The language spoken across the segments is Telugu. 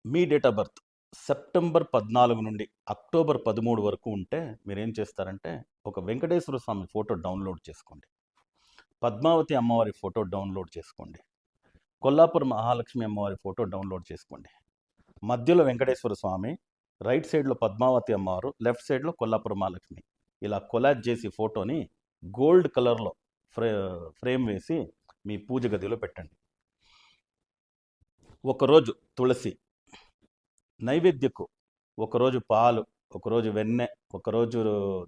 Me date of birth September 14 నుండి అక్టోబర్ 13 వరకు ఉంటే మీరేం చేస్తారంటే ఒక వెంకటేశ్వర స్వామి ఫోటో డౌన్లోడ్ చేసుకోండి, పద్మావతి అమ్మవారి ఫోటో డౌన్లోడ్ చేసుకోండి, కొల్లాపూర్ మహాలక్ష్మి అమ్మవారి ఫోటో డౌన్లోడ్ చేసుకోండి. మధ్యలో వెంకటేశ్వర స్వామి, రైట్ సైడ్లో పద్మావతి అమ్మవారు, లెఫ్ట్ సైడ్లో కొల్లాపూర్ మహాలక్ష్మి, ఇలా కొలాజ్ చేసి ఫోటోని గోల్డ్ కలర్లో ఫ్రేమ్ వేసి మీ పూజ గదిలో పెట్టండి. ఒకరోజు తులసి నైవేద్యకు, ఒకరోజు పాలు, ఒకరోజు వెన్నె, ఒకరోజు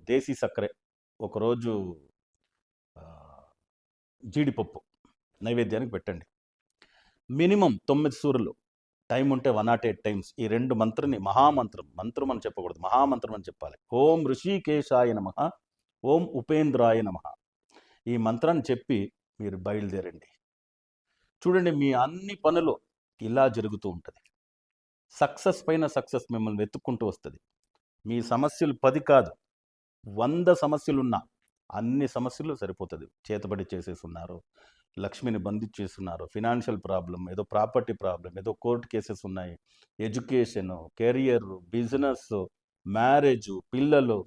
దేశీ సక్కరె, ఒకరోజు జీడిపప్పు నైవేద్యానికి పెట్టండి. మినిమం 9 సూర్యులు, టైం ఉంటే 108 టైమ్స్ ఈ రెండు మంత్రాన్ని, మంత్రం అని చెప్పకూడదు, మహామంత్రం అని చెప్పాలి. ఓం ఋషికేశాయ నమః, ఓం ఉపేంద్రాయ నమః. ఈ మంత్రాన్ని చెప్పి మీరు బయలుదేరండి. చూడండి, మీ అన్ని పనులు ఇలా జరుగుతూ ఉంటుంది. సక్సెస్ పైన సక్సెస్ మిమ్మల్ని వెతుక్కుంటూ వస్తుంది. మీ సమస్యలు 10 కాదు, 100 సమస్యలున్నా అన్ని సమస్యలు సరిపోతుంది. చేతబడి చేసేస్తున్నారు, లక్ష్మిని బంధించేస్తున్నారు, ఫినాన్షియల్ ప్రాబ్లం, ఏదో ప్రాపర్టీ ప్రాబ్లం, ఏదో కోర్టు కేసెస్ ఉన్నాయి, ఎడ్యుకేషను, కెరియర్, బిజినెస్, మ్యారేజ్, పిల్లలు,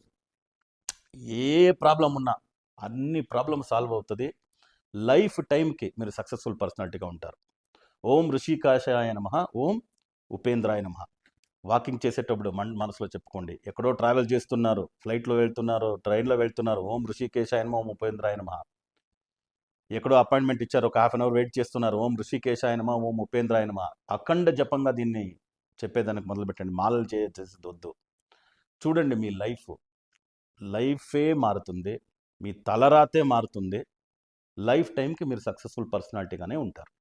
ఏ ప్రాబ్లం ఉన్నా అన్ని ప్రాబ్లం సాల్వ్ అవుతుంది. లైఫ్ టైంకి మీరు సక్సెస్ఫుల్ పర్సనాలిటీగా ఉంటారు. ఓం ఋషికేశాయ నమః, ఓం ఉపేంద్రాయ నమః. వాకింగ్ చేసేటప్పుడు మనసులో చెప్పుకోండి. ఎక్కడో ట్రావెల్ చేస్తున్నారు, ఫ్లైట్లో వెళ్తున్నారు, ట్రైన్లో వెళ్తున్నారు, ఓం ఋషికేశాయ నమః, ఓం ఉపేంద్రాయ నమః. ఎక్కడో అపాయింట్మెంట్ ఇచ్చారు, ఒక హాఫ్ అన్ అవర్ వెయిట్ చేస్తున్నారు, ఓం ఋషికేశాయ నమః, ఓం ఉపేంద్రాయ నమః. అఖండ జపంగా దీన్ని చెప్పేదానికి మొదలుపెట్టండి. మాలలు చేసేది వద్దు. చూడండి, మీ లైఫే మారుతుంది, మీ తలరాతే మారుతుంది. లైఫ్ టైంకి మీరు సక్సెస్ఫుల్ పర్సనాలిటీగానే ఉంటారు.